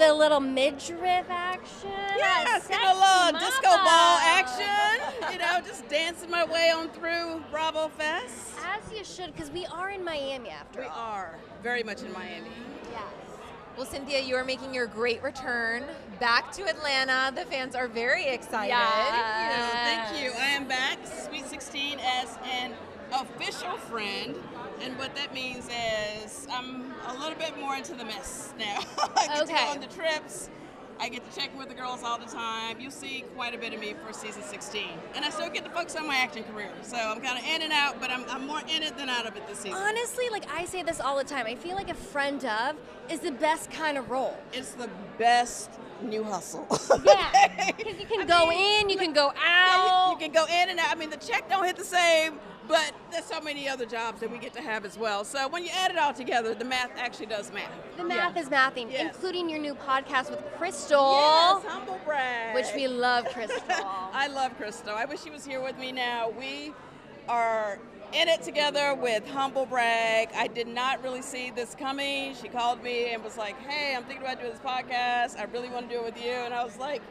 the little midriff action. Yes, get a little disco ball action. You know, just dancing my way on through Bravo Fest. As you should, because we are in Miami after We all. are very much in Miami. Yes. Well, Cynthia, you are making your great return back to Atlanta. The fans are very excited. Yeah. Thank you. I am back, Sweet 16, as an official friend. And what that means is I'm a little bit more into the mess now. I get to go on the trips. I get to check with the girls all the time. You'll see quite a bit of me for season 16. And I still get to focus on my acting career. So I'm kind of in and out, but I'm more in it than out of it this season. Honestly, like I say this all the time, I feel like a friend of is the best kind of role. It's the best new hustle. Yeah, because you can go in, you can go out. Yeah, you can go in and out. I mean, the check don't hit the same, but there's so many other jobs that we get to have as well. So when you add it all together, the math actually does math. The math is mathing, Yes. including your new podcast with Crystal. Yes, humble brag. Which we love, Crystal. I love Crystal. I wish she was here with me now. We are in it together with Humble Brag. I did not really see this coming. She called me and was like, hey, I'm thinking about doing this podcast. I really want to do it with you. And I was like,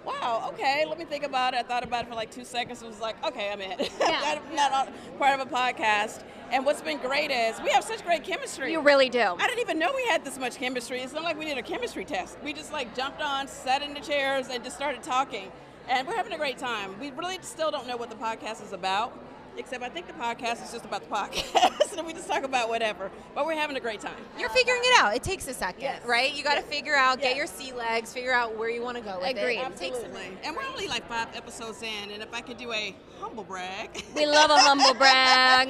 wow, okay, let me think about it. I thought about it for like 2 seconds and was like, okay, I'm in. Yeah. I'm not part of a podcast. And what's been great is we have such great chemistry. You really do. I didn't even know we had this much chemistry. It's not like we did a chemistry test. We just like jumped on, sat in the chairs, and just started talking. And we're having a great time. We really still don't know what the podcast is about, except I think the podcast is just about the podcast. And we just talk about whatever. But we're having a great time. You're figuring it out. It takes a second, Yes. right? You got to Yes. figure out, get Yes. your sea legs, figure out where you want to go with Agreed. it. It takes a Absolutely. And we're only like 5 episodes in. And if I could do a humble brag. We love a humble brag.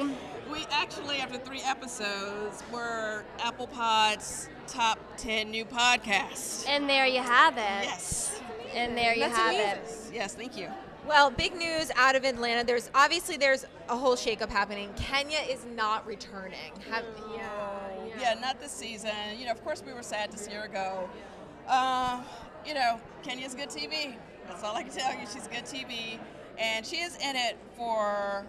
We actually, after 3 episodes, were Apple Pod's top 10 new podcasts. And there you have it. Yes. And there you That's have amazing. it. Yes, thank you. Well, big news out of Atlanta. There's a whole shakeup happening. Kenya is not returning. Yeah, not this season. You know, of course, we were sad to see her go. You know, Kenya's good TV. That's all I can tell you. She's good TV. And she is in it for,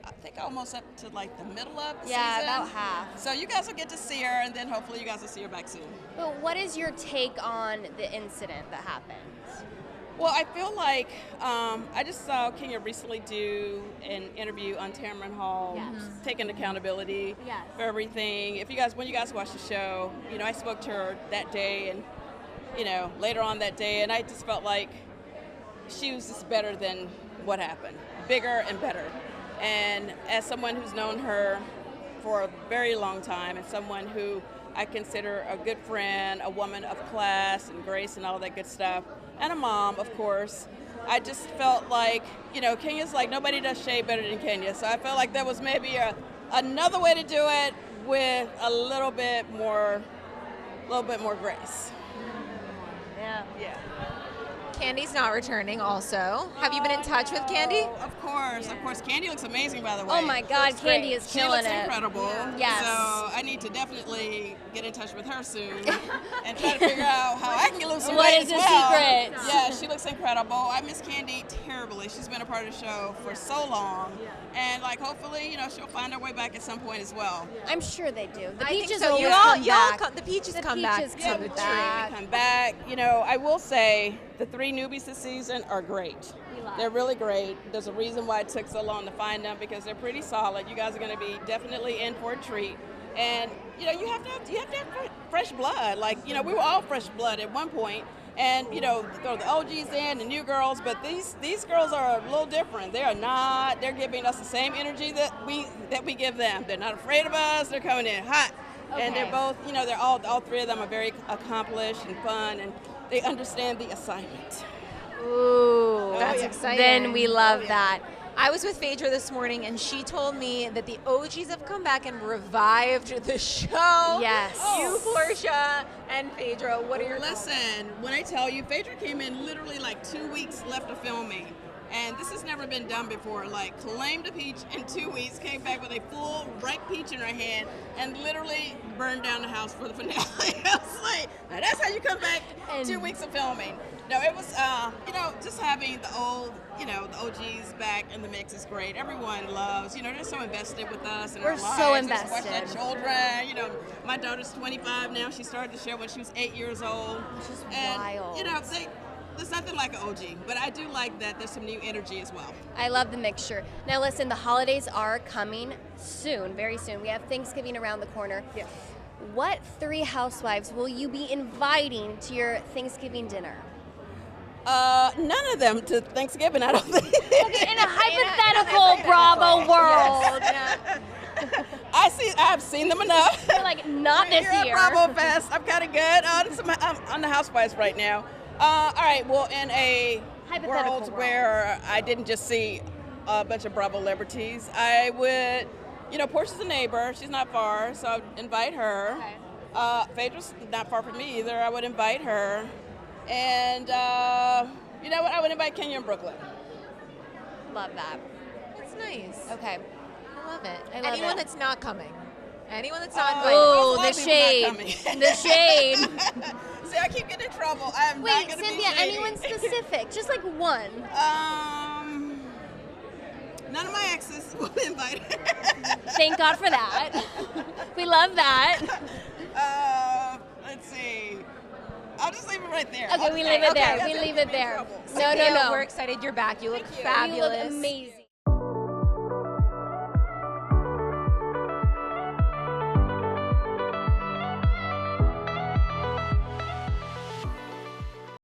I think, almost up to like the middle of the Yeah, season. about half. So you guys will get to see her, and then hopefully you guys will see her back soon. But what is your take on the incident that happened? Well, I feel like I just saw Kenya recently do an interview on Tamron Hall, Yes. taking accountability Yes. for everything. When you guys watch the show, you know, I spoke to her that day and, you know, later on that day, and I just felt like she was just better than what happened, bigger and better. And as someone who's known her for a very long time and someone who I consider a good friend, a woman of class and grace and all that good stuff, and a mom, of course, I just felt like, you know, Kenya's like, nobody does shade better than Kenya. So I felt like there was maybe another way to do it with a little bit more grace. Yeah. Yeah. Candy's not returning also. Have you been in touch with Candy? Of course. Candy looks amazing, by the way. Oh my God, Candy is She killing looks it. incredible. Yes. So I need to definitely get in touch with her soon and try to figure out how I can lose some What weight is as the well. secret? Yeah, she looks incredible. I miss Candy terribly. She's been a part of the show for so long. And like hopefully, you know, she'll find her way back at some point as well. I'm sure they do. The I think peaches so. always You come all back. the peaches The come peaches back come to the back. tree. Come back. You know, I will say the 3 newbies this season are great. They're really great. There's a reason why it took so long to find them, because they're pretty solid. You guys are going to be definitely in for a treat. And you know, you have to have fresh blood. Like, you know, we were all fresh blood at one point. And you know, throw the OGs in, the new girls, but these girls are a little different. They are not. They're giving us the same energy that we give them. They're not afraid of us. They're coming in hot, and they're both. You know, they're all 3 of them are very accomplished and fun, and they understand the assignment. Ooh, That's exciting. Then we love that. I was with Phaedra this morning, and she told me that the OGs have come back and revived the show. Yes. You, Portia, and Phaedra, what are your Listen, when I tell you, Phaedra came in literally like 2 weeks left of filming. And this has never been done before. Like, claimed a peach in 2 weeks, came back with a full ripe peach in her hand, and literally burned down the house for the finale. I was like, now that's how you come back 2 weeks of filming. No, it was, just having the old, the OGs back in the mix is great. Everyone loves, they're so invested with us and We're our lives. so They're invested. watching our children. My daughter's 25 now. She started the show when she was 8 years old. Which is and, wild. There's nothing like an OG, but I do like that there's some new energy as well. I love the mixture. Now listen, the holidays are coming soon, very soon. We have Thanksgiving around the corner. Yes. What 3 housewives will you be inviting to your Thanksgiving dinner? None of them to Thanksgiving, I don't think. Okay, in a hypothetical Bravo world. I've seen them enough. You're like, not this You're year. at Bravo Fest. I'm kind of good. I'm on the Housewives right now. All right, well, in a world where I didn't just see a bunch of Bravo celebrities, I would, Portia's a neighbor. She's not far, so I'd invite her. Okay. Phaedra's not far from me either. I would invite her. And, you know what? I would invite Kenya and Brooklyn. Love that. That's nice. Okay. I love it. I love Anyone it. that's not coming. Anyone that's not invited. Oh, There's the a lot of people shade. not coming. The shade. See, I keep getting in trouble. I am not Wait, going to be Cynthia, shady. anyone specific? Just like one. None of my exes will be invited. Thank God for that. We love that. Let's see. I'll just leave it right there. Okay, we leave it there. We leave it there. No, Cynthia, no. We're excited you're back. You look Thank you. fabulous. You look amazing.